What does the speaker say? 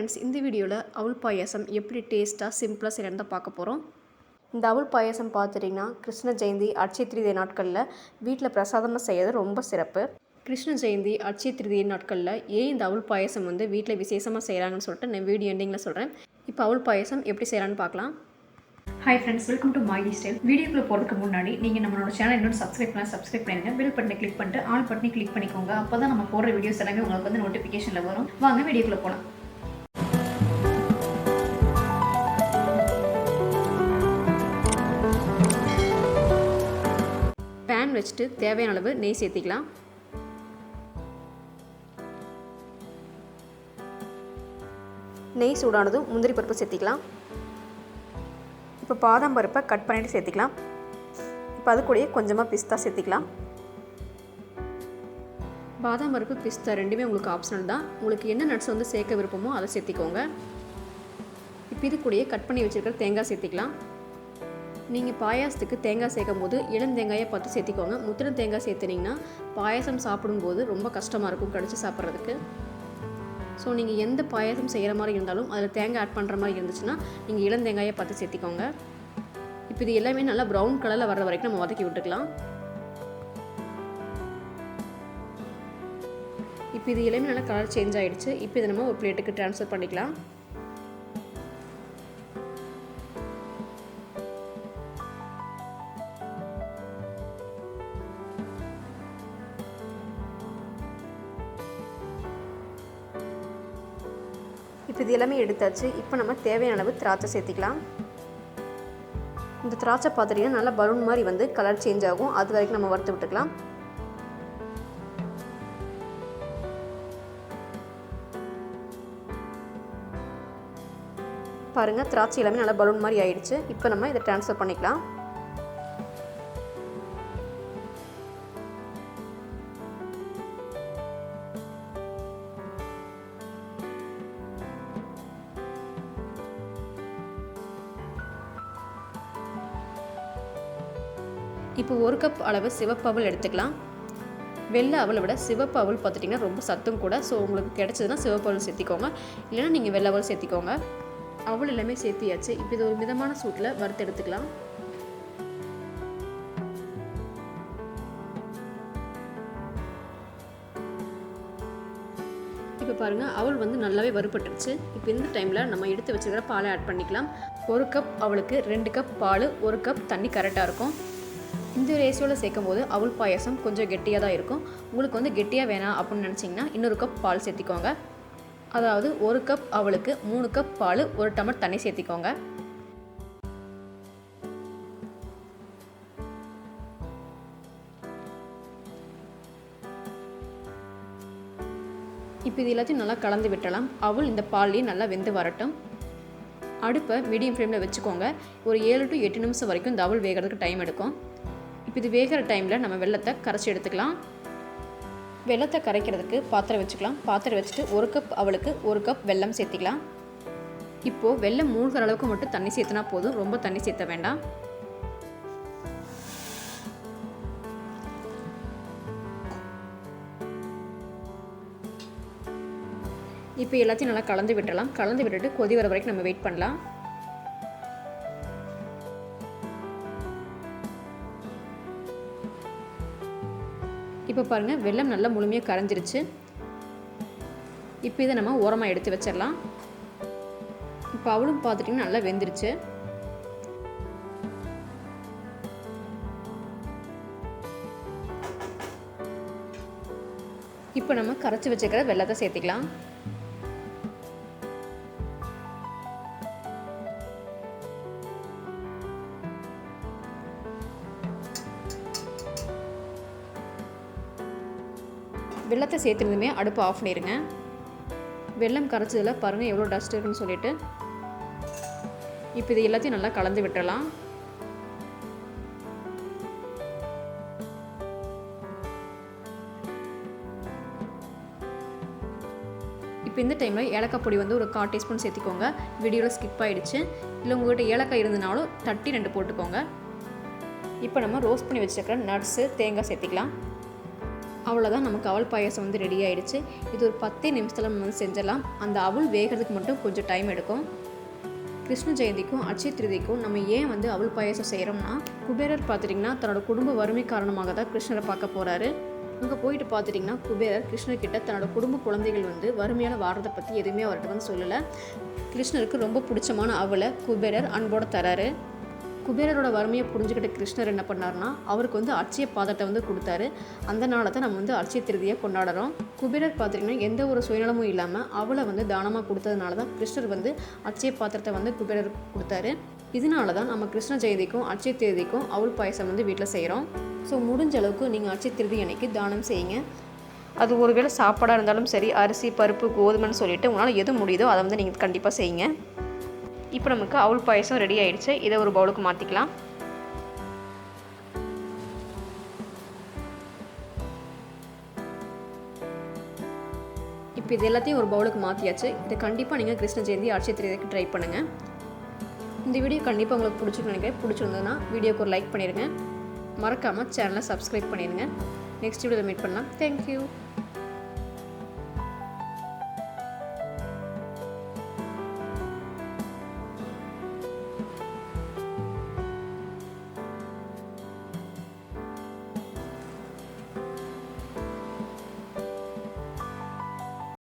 Friends, இந்த வீடியோவில் அவல் பாயாசம் எப்படி டேஸ்ட்டாக சிம்பிளாக செய்யறத பார்க்க போகிறோம். இந்த அவல் பாயாசம் பார்த்துட்டிங்கன்னா கிருஷ்ண ஜெயந்தி அட்சய திருதியை நாட்களில் வீட்டில் பிரசாதமாக செய்கிறது ரொம்ப சிறப்பு. கிருஷ்ண ஜெயந்தி அட்சய திருதியை நாட்களில் ஏன் இந்த அவல் பாயாசம் வீட்டில் விசேஷமாக செய்கிறாங்கன்னு சொல்லிட்டு நான் வீடியோ எண்டிங்கில் சொல்கிறேன். இப்போ அவல் பாயாசம் எப்படி செய்யலான்னு பார்க்கலாம். Hi friends, welcome to my style. வீடியோக்குள்ளே போகிறதுக்கு முன்னாடி நீங்கள் நம்மளோட சேனல் இன்னொரு சப்ஸ்கிரைப் பண்ணிடுங்க. பெல் பட்டனை கிளிக் பண்ணிட்டு ஆல் பட்டனை கிளிக் பண்ணிக்கோங்க. அப்போ தான் நம்ம போடுற வீடியோஸ் எல்லாமே உங்களுக்கு நோட்டிஃபிகேஷனில் வரும். வாங்க வீடியோக்குள்ளே போகலாம். பேன் வச்சுட்டு தேவையான அளவு நெய் சேர்த்திக்கலாம். நெய் சூடானதும் முந்திரி பருப்பு சேர்த்திக்கலாம். இப்போ பாதாம் பருப்பை கட் பண்ணிவிட்டு சேர்த்திக்கலாம். இப்போ அது கூடயே கொஞ்சமாக பிஸ்தா சேர்த்திக்கலாம். பாதாம் பருப்பு பிஸ்தா ரெண்டுமே உங்களுக்கு ஆப்ஷனல் தான். உங்களுக்கு என்ன நட்ஸ் சேர்க்க விருப்பமோ அதை சேர்த்திக்கோங்க. இப்போ இது கூடயே கட் பண்ணி வச்சுருக்கிற தேங்காய் சேர்த்திக்கலாம். நீங்கள் பாயாசத்துக்கு தேங்காய் சேர்க்கும் போது இளம் தேங்காயை பார்த்து சேர்த்திக்கோங்க. முத்தின தேங்காய் சேர்த்துனிங்கன்னா பாயாசம் சாப்பிடும்போது ரொம்ப கஷ்டமாக இருக்கும் கடிச்சு சாப்பிட்றதுக்கு. ஸோ நீங்கள் எந்த பாயாசம் செய்கிற மாதிரி இருந்தாலும் அதில் தேங்காய் ஆட் பண்ணுற மாதிரி இருந்துச்சுன்னா நீங்கள் இளம் தேங்காயை பார்த்து சேர்த்திக்கோங்க. இப்போ இது எல்லாமே நல்லா ப்ரௌன் கலரில் வர்ற வரைக்கும் நம்ம வதக்கி விட்டுக்கலாம். இப்போ இது எல்லாமே நல்லா கலர் சேஞ்ச் ஆகிடுச்சு. இப்போ இதை நம்ம ஒரு பிளேட்டுக்கு ட்ரான்ஸ்ஃபர் பண்ணிக்கலாம். இப்போ இது எல்லாமே எடுத்தாச்சு. இப்போ நம்ம தேவையான அளவு திராட்சை சேர்த்திக்கலாம். இந்த திராட்சை பார்த்துட்டிங்கன்னா நல்லா பலூன் மாதிரி கலர் சேஞ்ச் ஆகும். அது வரைக்கும் நம்ம வறுத்து விட்டுக்கலாம். பாருங்கள், திராட்சை எல்லாமே நல்லா பலூன் மாதிரி ஆயிடுச்சு. இப்போ நம்ம இதை ட்ரான்ஸ்ஃபர் பண்ணிக்கலாம். இப்போ ஒரு கப் அளவு சிவப்பு அவல் எடுத்துக்கலாம். வெள்ளை அவலை விட சிவப்பு அவல் பார்த்துட்டிங்கன்னா ரொம்ப சத்தும் கூட. ஸோ உங்களுக்கு கிடச்சதுன்னா சிவப்பு அவல் சேர்த்திக்கோங்க, இல்லைன்னா நீங்கள் வெள்ளை அவல் சேர்த்திக்கோங்க. அவல் எல்லாமே சேர்த்தியாச்சு. இப்போ இது ஒரு மிதமான சூட்டில் வறுத்து எடுத்துக்கலாம். இப்போ பாருங்கள், அவல் நல்லாவே வறுபட்டுருச்சு. இப்போ இந்த டைமில் நம்ம எடுத்து வச்சுக்கிற பாலை ஆட் பண்ணிக்கலாம். ஒரு கப் அவளுக்கு 2 கப் பால், 1 கப் தண்ணி கரெக்டாக இருக்கும். இந்த ரேஷியோவில் சேர்க்கும் போது அவல் பாயாசம் கொஞ்சம் கெட்டியாக தான் இருக்கும். உங்களுக்கு கெட்டியாக வேணாம் அப்படின்னு நினச்சிங்கன்னா இன்னொரு கப் பால் சேர்த்திக்கோங்க. அதாவது 1 கப் அவளுக்கு 3 கப் பால், 1 டம்ளர் தண்ணி சேர்த்திக்கோங்க. இப்போ இது எல்லாத்தையும் நல்லா கலந்து விட்டலாம். அவல் இந்த பால்லையும் நல்லா வெந்து வரட்டும். அடுப்பை மீடியம் ஃப்ளேமில் வச்சுக்கோங்க. ஒரு 7 to 8 நிமிஷம் வரைக்கும் இந்த அவல் வேகிறதுக்கு டைம் எடுக்கும். இப்போ இது வேகிற டைமில் நம்ம வெல்லத்தை கரைச்சி எடுத்துக்கலாம். வெல்லத்தை கரைக்கிறதுக்கு பாத்திரம் வச்சுக்கலாம். பாத்திரம் வச்சுட்டு 1 கப் அவளுக்கு 1 கப் வெல்லம் சேர்த்திக்கலாம். இப்போது வெல்லம் மூழ்கிற அளவுக்கு மட்டும் தண்ணி சேர்த்துனா போதும், ரொம்ப தண்ணி சேர்த்த வேண்டாம். இப்போ எல்லாத்தையும் நல்லா கலந்து விட்டுடலாம். கலந்து விட்டுட்டு கொதி வர வரைக்கும் நம்ம வெயிட் பண்ணலாம். இப்போ பாருங்கள், வெல்லம் நல்லா முழுமையாக கரைஞ்சிருச்சு. இப்போ இதை நம்ம ஓரமாக எடுத்து வச்சிடலாம். இப்போ அவளும் பார்த்துட்டிங்கன்னா நல்லா வெந்துருச்சு. இப்போ நம்ம கரைச்சி வச்சுக்கிற வெல்லத்தை சேர்த்திக்கலாம். வெல்லத்தை சேர்த்துருந்துமே அடுப்பு ஆஃப் பண்ணிடுங்க. வெல்லம் கரைச்சதில் பாருங்கள் எவ்வளோ டஸ்ட் இருக்குன்னு சொல்லிட்டு. இப்போ இது எல்லாத்தையும் நல்லா கலந்து விட்டுறலாம். இப்போ இந்த டைமில் ஏலக்காய் பொடி ஒரு 1/4 டீஸ்பூன் சேர்த்திக்கோங்க. வீடியோவில் ஸ்கிப் ஆகிடுச்சு. இல்லை உங்கள்கிட்ட ஏலக்காய் இருந்தனாலும் தட்டி 2 போட்டுக்கோங்க. இப்போ நம்ம ரோஸ்ட் பண்ணி வச்சுருக்கிற நட்ஸு, தேங்காய் சேர்த்திக்கலாம். அவ்வளோதான், நமக்கு அவல் பாயாசம் வந்து ரெடி ஆகிடுச்சு. இது ஒரு 10 நிமிஷத்தில் நம்ம வந்து செஞ்சிடலாம். அந்த அவல் வேகிறதுக்கு மட்டும் கொஞ்சம் டைம் எடுக்கும். கிருஷ்ண ஜெயந்திக்கும் அட்சய திருதிக்கும் நம்ம ஏன் வந்து அவல் பாயாசம் செய்கிறோம்னா, குபேரர் பார்த்துட்டிங்கன்னா தன்னோட குடும்ப வறுமை காரணமாக தான் கிருஷ்ணரை பார்க்க போகிறாரு. அங்கே போயிட்டு பார்த்துட்டிங்கன்னா குபேரர் கிருஷ்ணர்கிட்ட தன்னோட குடும்ப குழந்தைகள் வந்து வறுமையால் வாடுறதை பற்றி எதுவுமே அவர்கிட்ட வந்து சொல்லலை. கிருஷ்ணருக்கு ரொம்ப பிடிச்சமான அவலை குபேரர் அன்போடு தராரு. குபேரரோட வறுமையை புரிஞ்சுக்கிட்ட கிருஷ்ணர் என்ன பண்ணார்னா, அவருக்கு வந்து அட்சய பாத்திரத்தை வந்து கொடுத்தாரு. அந்த நாளை தான் நம்ம வந்து அட்சய திருதியை கொண்டாடுறோம். குபேரர் பார்த்திங்கன்னா எந்த ஒரு சுயநலமும் இல்லாமல் அவளை வந்து தானமாக கொடுத்ததுனால தான் கிருஷ்ணர் வந்து அட்சய பாத்திரத்தை வந்து குபேரருக்கு கொடுத்தாரு. இதனால தான் நம்ம கிருஷ்ண ஜெயந்திக்கும் அட்சய திருதிக்கும் அவல் பாயசம் வந்து வீட்டில் செய்கிறோம். ஸோ முடிஞ்ச அளவுக்கு நீங்கள் அட்சய திருதி அன்னைக்கு தானம் செய்யுங்க. அது ஒருவேளை சாப்பாடாக இருந்தாலும் சரி, அரிசி பருப்பு கோதுமைன்னு சொல்லிட்டு உங்களால் எது முடியுதோ அதை வந்து நீங்கள் கண்டிப்பாக செய்யுங்க. இப்போ நமக்கு அவல் பாயசம் ரெடி ஆகிடுச்சு. இதை ஒரு பவுலுக்கு மாற்றிக்கலாம். இப்போ இது எல்லாத்தையும் ஒரு பவுலுக்கு மாற்றியாச்சு. இதை கண்டிப்பாக நீங்கள் கிருஷ்ண ஜெயந்தி அட்சய திருதிக்கு ட்ரை பண்ணுங்கள். இந்த வீடியோ கண்டிப்பாக உங்களுக்கு பிடிச்சிருக்குன்னு நினைக்கிறேன். பிடிச்சிருந்ததுன்னா வீடியோக்கு ஒரு லைக் பண்ணிடுங்க. மறக்காமல் சேனலை சப்ஸ்கிரைப் பண்ணிடுங்க. நெக்ஸ்ட் வீடியோவில் மீட் பண்ணலாம். தேங்க்யூ.